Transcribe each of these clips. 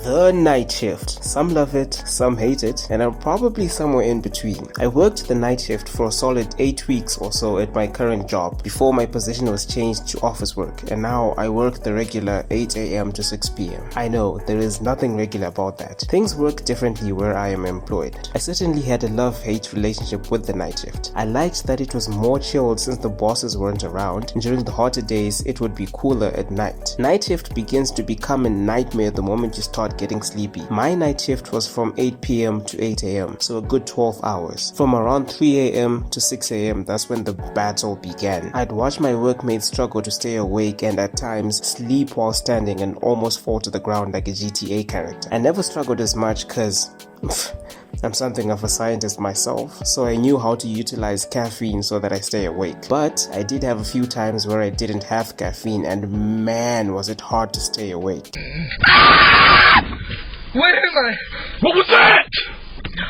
The night shift. Some love it, some hate it, and I'm probably somewhere in between. I worked the night shift for a solid 8 weeks or so at my current job before my position was changed to office work, and now I work the regular 8 a.m. to 6 p.m. I know, there is nothing regular about that. Things work differently where I am employed. I certainly had a love-hate relationship with the night shift. I liked that it was more chilled since the bosses weren't around, and during the hotter days it would be cooler at night. Night shift begins to become a nightmare the moment you start getting sleepy. My night shift was from 8 p.m. to 8 a.m., so a good 12 hours. From around 3 a.m. to 6 a.m. that's when the battle began. I'd watch my workmates struggle to stay awake and at times sleep while standing and almost fall to the ground like a GTA character. I never struggled as much cause I'm something of a scientist myself, so I knew how to utilize caffeine so that I stay awake. But I did have a few times where I didn't have caffeine, and man was it hard to stay awake. Where am I? What was that?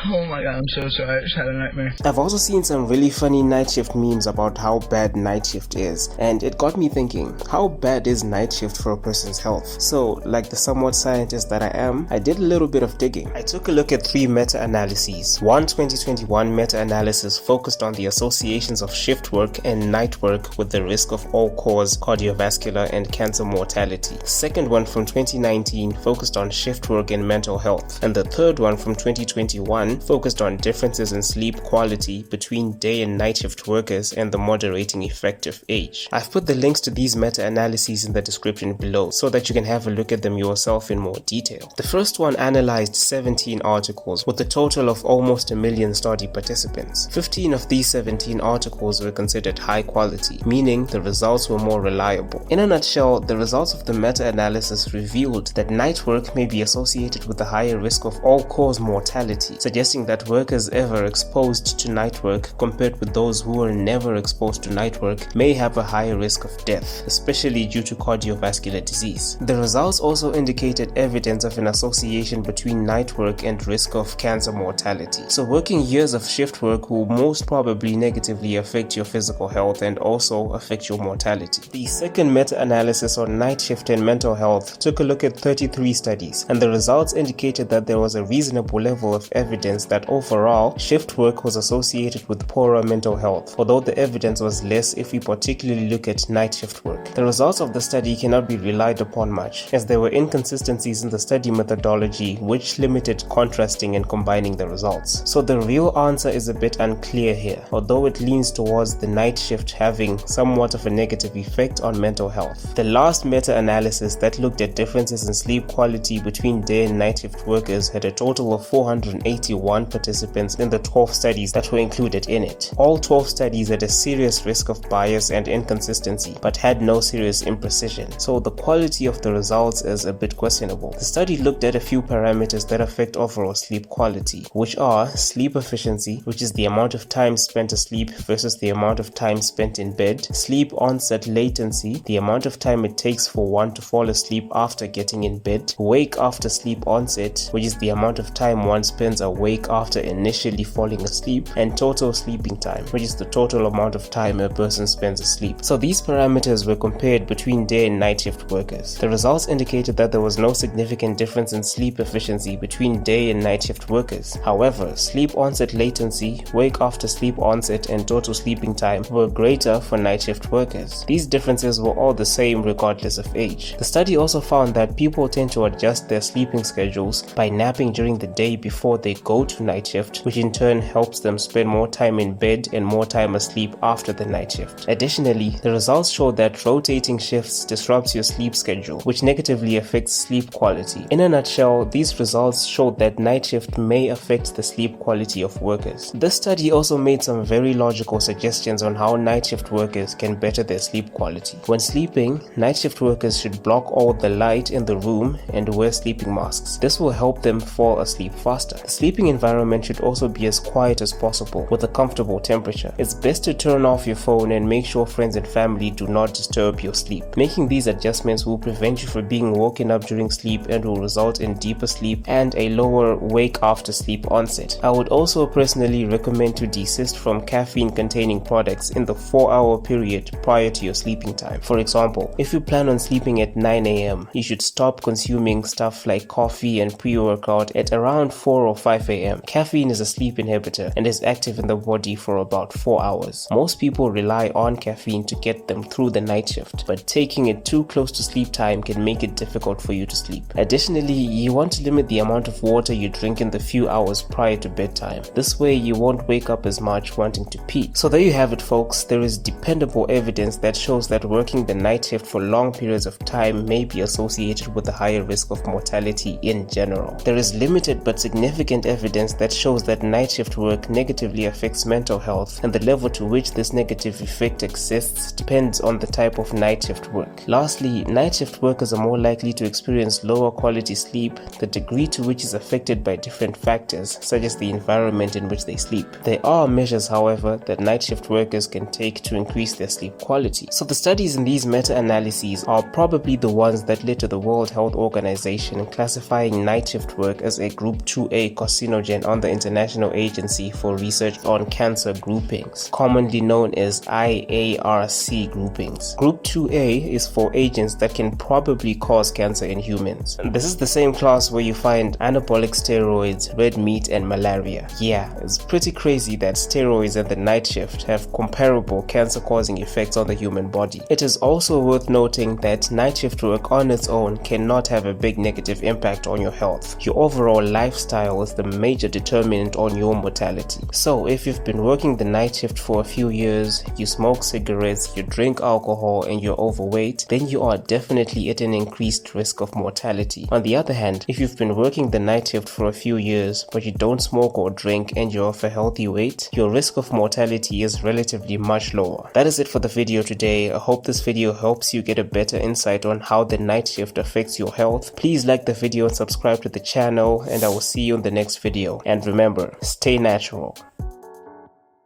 Oh my god, I'm so sorry, I just had a nightmare. I've also seen some really funny night shift memes about how bad night shift is, and it got me thinking, how bad is night shift for a person's health? So, like the somewhat scientist that I am, I did a little bit of digging. I took a look at 3 meta-analyses. One 2021 meta-analysis focused on the associations of shift work and night work with the risk of all-cause cardiovascular and cancer mortality. The second one from 2019 focused on shift work and mental health, and the third one from 2021 focused on differences in sleep quality between day and night shift workers and the moderating effect of age. I've put the links to these meta-analyses in the description below so that you can have a look at them yourself in more detail. The first one analyzed 17 articles with a total of almost 1 million study participants. 15 of these 17 articles were considered high quality, meaning the results were more reliable. In a nutshell, the results of the meta-analysis revealed that night work may be associated with a higher risk of all-cause mortality, suggesting that workers ever exposed to night work compared with those who were never exposed to night work may have a higher risk of death, especially due to cardiovascular disease. The results also indicated evidence of an association between night work and risk of cancer mortality. So working years of shift work will most probably negatively affect your physical health and also affect your mortality. The second meta-analysis on night shift and mental health took a look at 33 studies, and the results indicated that there was a reasonable level of evidence that overall shift work was associated with poorer mental health, although the evidence was less if we particularly look at night shift work. The results of the study cannot be relied upon much, as there were inconsistencies in the study methodology which limited contrasting and combining the results. So the real answer is a bit unclear here, although it leans towards the night shift having somewhat of a negative effect on mental health. The last meta-analysis that looked at differences in sleep quality between day and night shift workers had a total of 481 participants in the 12 studies that were included in it. All 12 studies had a serious risk of bias and inconsistency, but had no serious imprecision, so the quality of the results is a bit questionable. The study looked at a few parameters that affect overall sleep quality, which are sleep efficiency, which is the amount of time spent asleep versus the amount of time spent in bed, sleep onset latency, the amount of time it takes for one to fall asleep after getting in bed, wake after sleep onset, which is the amount of time one spends awake after initially falling asleep, and total sleeping time, which is the total amount of time a person spends asleep. So these parameters were compared between day and night shift workers. The results indicated that there was no significant difference in sleep efficiency between day and night shift workers. However, sleep onset latency, wake after sleep onset, and total sleeping time were greater for night shift workers. These differences were all the same regardless of age. The study also found that people tend to adjust their sleeping schedules by napping during the day before they go to night shift, which in turn helps them spend more time in bed and more time asleep after the night shift. Additionally, the results show that rotating shifts disrupts your sleep schedule, which negatively affects sleep quality. In a nutshell, these results showed that night shift may affect the sleep quality of workers. This study also made some very logical suggestions on how night shift workers can better their sleep quality. When sleeping, night shift workers should block all the light in the room and wear sleeping masks. This will help them fall asleep faster. The sleeping environment environment should also be as quiet as possible with a comfortable temperature. It's best to turn off your phone and make sure friends and family do not disturb your sleep. Making these adjustments will prevent you from being woken up during sleep and will result in deeper sleep and a lower wake after sleep onset. I would also personally recommend to desist from caffeine containing products in the 4-hour period prior to your sleeping time. For example, if you plan on sleeping at 9 a.m., you should stop consuming stuff like coffee and pre-workout at around 4 or 5 a.m. Caffeine is a sleep inhibitor and is active in the body for about 4 hours. Most people rely on caffeine to get them through the night shift, but taking it too close to sleep time can make it difficult for you to sleep. Additionally, you want to limit the amount of water you drink in the few hours prior to bedtime. This way you won't wake up as much wanting to pee. So there you have it, folks. There is dependable evidence that shows that working the night shift for long periods of time may be associated with a higher risk of mortality in general. There is limited but significant evidence that shows that night shift work negatively affects mental health, and the level to which this negative effect exists depends on the type of night shift work. Lastly, night shift workers are more likely to experience lower quality sleep, the degree to which is affected by different factors such as the environment in which they sleep. There are measures, however, that night shift workers can take to increase their sleep quality. So the studies in these meta-analyses are probably the ones that led to the World Health Organization classifying night shift work as a Group 2A carcinogen on the International Agency for Research on Cancer groupings, commonly known as IARC groupings. Group 2A is for agents that can probably cause cancer in humans. This is the same class where you find anabolic steroids, red meat, and malaria. Yeah, it's pretty crazy that steroids and the night shift have comparable cancer-causing effects on the human body. It is also worth noting that night shift work on its own cannot have a big negative impact on your health. Your overall lifestyle is the major determinant on your mortality. So if you've been working the night shift for a few years, you smoke cigarettes, you drink alcohol, and you're overweight, then you are definitely at an increased risk of mortality. On the other hand, if you've been working the night shift for a few years but you don't smoke or drink and you're of a healthy weight, your risk of mortality is relatively much lower. That is it for the video today. I hope this video helps you get a better insight on how the night shift affects your health. Please like the video and subscribe to the channel, and I will see you in the next video. And remember, stay natural.